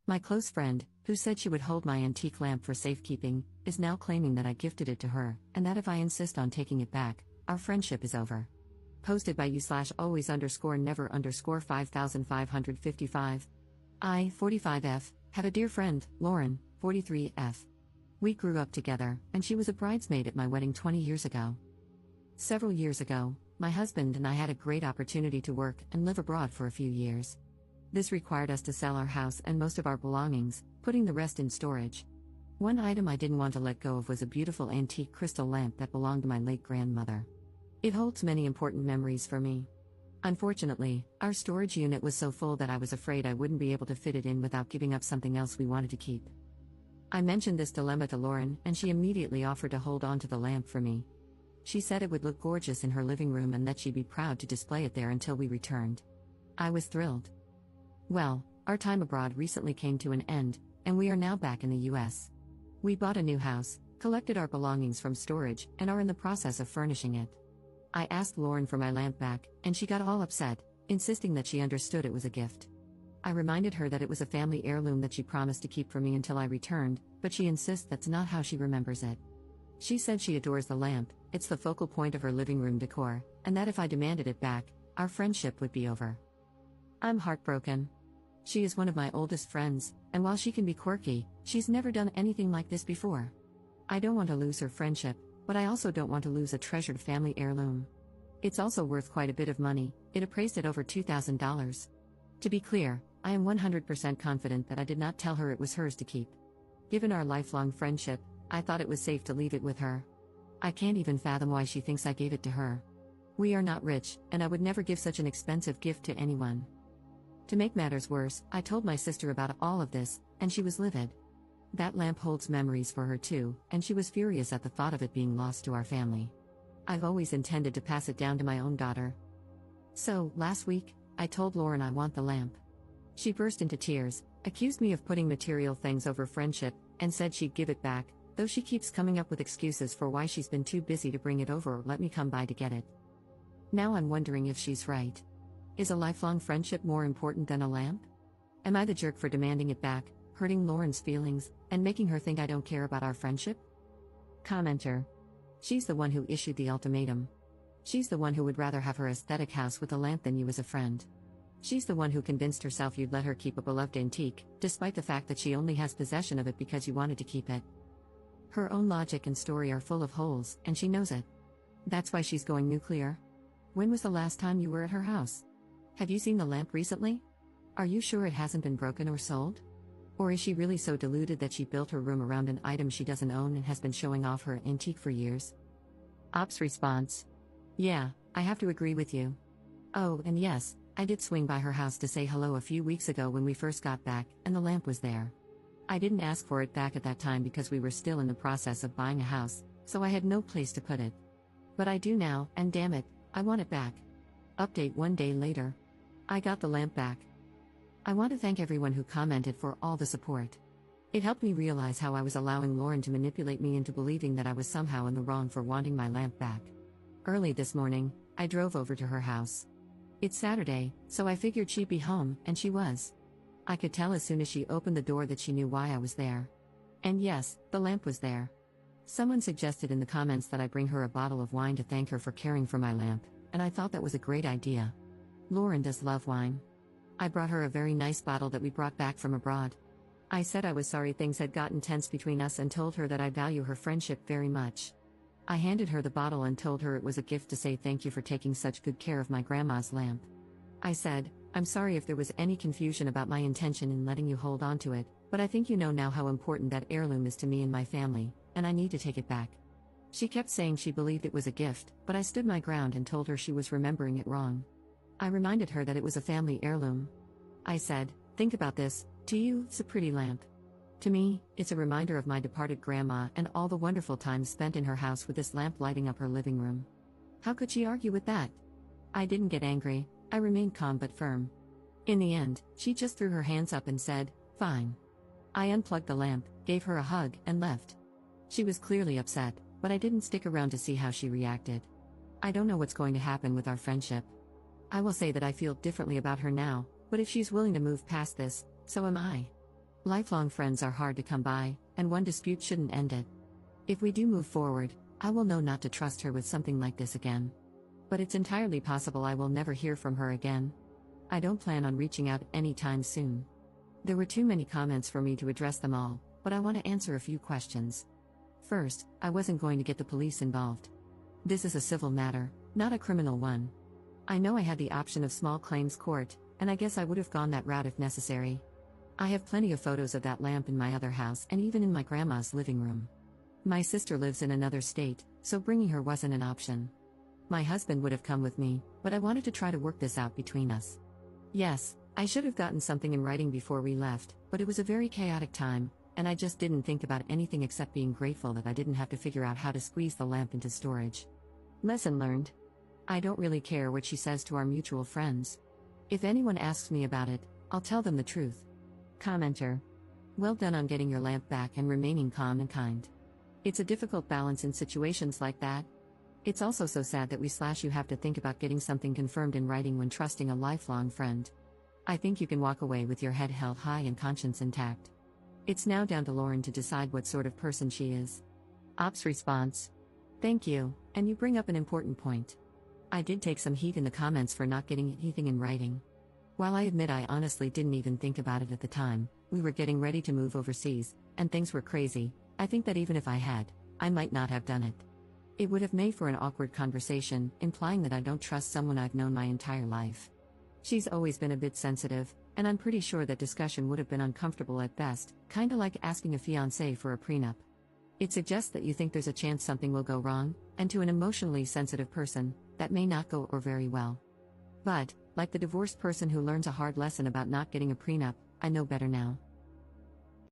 My close friend, who said she would hold my antique lamp for safekeeping, is now claiming that I gifted it to her, and that if I insist on taking it back, our friendship is over. Posted by you/always_never_5555. I, 45F, have a dear friend, Lauren, 43F. We grew up together, and she was a bridesmaid at my wedding 20 years ago. Several years ago, my husband and I had a great opportunity to work and live abroad for a few years. This required us to sell our house and most of our belongings, putting the rest in storage. One item I didn't want to let go of was a beautiful antique crystal lamp that belonged to my late grandmother. It holds many important memories for me. Unfortunately, our storage unit was so full that I was afraid I wouldn't be able to fit it in without giving up something else we wanted to keep. I mentioned this dilemma to Lauren, and she immediately offered to hold on to the lamp for me. She said it would look gorgeous in her living room and that she'd be proud to display it there until we returned. I was thrilled. Well, our time abroad recently came to an end, and we are now back in the US. We bought a new house, collected our belongings from storage, and are in the process of furnishing it. I asked Lauren for my lamp back, and she got all upset, insisting that she understood it was a gift. I reminded her that it was a family heirloom that she promised to keep for me until I returned, but she insists that's not how she remembers it. She said she adores the lamp, it's the focal point of her living room decor, and that if I demanded it back, our friendship would be over. I'm heartbroken. She is one of my oldest friends, and while she can be quirky, she's never done anything like this before. I don't want to lose her friendship, but I also don't want to lose a treasured family heirloom. It's also worth quite a bit of money, it appraised at over $2,000. To be clear, I am 100% confident that I did not tell her it was hers to keep. Given our lifelong friendship, I thought it was safe to leave it with her. I can't even fathom why she thinks I gave it to her. We are not rich, and I would never give such an expensive gift to anyone. To make matters worse, I told my sister about all of this, and she was livid. That lamp holds memories for her too, and she was furious at the thought of it being lost to our family. I've always intended to pass it down to my own daughter. So, last week, I told Lauren I want the lamp. She burst into tears, accused me of putting material things over friendship, and said she'd give it back, though she keeps coming up with excuses for why she's been too busy to bring it over or let me come by to get it. Now I'm wondering if she's right. Is a lifelong friendship more important than a lamp? Am I the jerk for demanding it back, hurting Lauren's feelings, and making her think I don't care about our friendship? Commenter. She's the one who issued the ultimatum. She's the one who would rather have her aesthetic house with a lamp than you as a friend. She's the one who convinced herself you'd let her keep a beloved antique, despite the fact that she only has possession of it because you wanted to keep it. Her own logic and story are full of holes, and she knows it. That's why she's going nuclear. When was the last time you were at her house? Have you seen the lamp recently? Are you sure it hasn't been broken or sold? Or is she really so deluded that she built her room around an item she doesn't own and has been showing off her antique for years? Ops response. Yeah, I have to agree with you. Oh, and yes, I did swing by her house to say hello a few weeks ago when we first got back, and the lamp was there. I didn't ask for it back at that time because we were still in the process of buying a house, so I had no place to put it. But I do now, and damn it, I want it back. Update 1 day later. I got the lamp back. I want to thank everyone who commented for all the support. It helped me realize how I was allowing Lauren to manipulate me into believing that I was somehow in the wrong for wanting my lamp back. Early this morning, I drove over to her house. It's Saturday, so I figured she'd be home, and she was. I could tell as soon as she opened the door that she knew why I was there. And yes, the lamp was there. Someone suggested in the comments that I bring her a bottle of wine to thank her for caring for my lamp, and I thought that was a great idea. Lauren does love wine. I brought her a very nice bottle that we brought back from abroad. I said I was sorry things had gotten tense between us and told her that I value her friendship very much. I handed her the bottle and told her it was a gift to say thank you for taking such good care of my grandma's lamp. I said, I'm sorry if there was any confusion about my intention in letting you hold on to it, but I think you know now how important that heirloom is to me and my family, and I need to take it back. She kept saying she believed it was a gift, but I stood my ground and told her she was remembering it wrong. I reminded her that it was a family heirloom. I said, think about this, to you, it's a pretty lamp. To me, it's a reminder of my departed grandma and all the wonderful times spent in her house with this lamp lighting up her living room. How could she argue with that? I didn't get angry, I remained calm but firm. In the end, she just threw her hands up and said, fine. I unplugged the lamp, gave her a hug, and left. She was clearly upset, but I didn't stick around to see how she reacted. I don't know what's going to happen with our friendship. I will say that I feel differently about her now, but if she's willing to move past this, so am I. Lifelong friends are hard to come by, and one dispute shouldn't end it. If we do move forward, I will know not to trust her with something like this again. But it's entirely possible I will never hear from her again. I don't plan on reaching out anytime soon. There were too many comments for me to address them all, but I want to answer a few questions. First, I wasn't going to get the police involved. This is a civil matter, not a criminal one. I know I had the option of small claims court, and I guess I would have gone that route if necessary. I have plenty of photos of that lamp in my other house and even in my grandma's living room. My sister lives in another state, so bringing her wasn't an option. My husband would have come with me, but I wanted to try to work this out between us. Yes, I should have gotten something in writing before we left, but it was a very chaotic time, and I just didn't think about anything except being grateful that I didn't have to figure out how to squeeze the lamp into storage. Lesson learned. I don't really care what she says to our mutual friends. If anyone asks me about it, I'll tell them the truth. Commenter. Well done on getting your lamp back and remaining calm and kind. It's a difficult balance in situations like that. It's also so sad that you have to think about getting something confirmed in writing when trusting a lifelong friend. I think you can walk away with your head held high and conscience intact. It's now down to Lauren to decide what sort of person she is. Ops response. Thank you, and you bring up an important point. I did take some heat in the comments for not getting anything in writing. While I admit I honestly didn't even think about it at the time, we were getting ready to move overseas, and things were crazy. I think that even if I had, I might not have done it. It would have made for an awkward conversation, implying that I don't trust someone I've known my entire life. She's always been a bit sensitive, and I'm pretty sure that discussion would have been uncomfortable at best, kinda like asking a fiancé for a prenup. It suggests that you think there's a chance something will go wrong, and to an emotionally sensitive person, that may not go or very well. But, like the divorced person who learns a hard lesson about not getting a prenup, I know better now.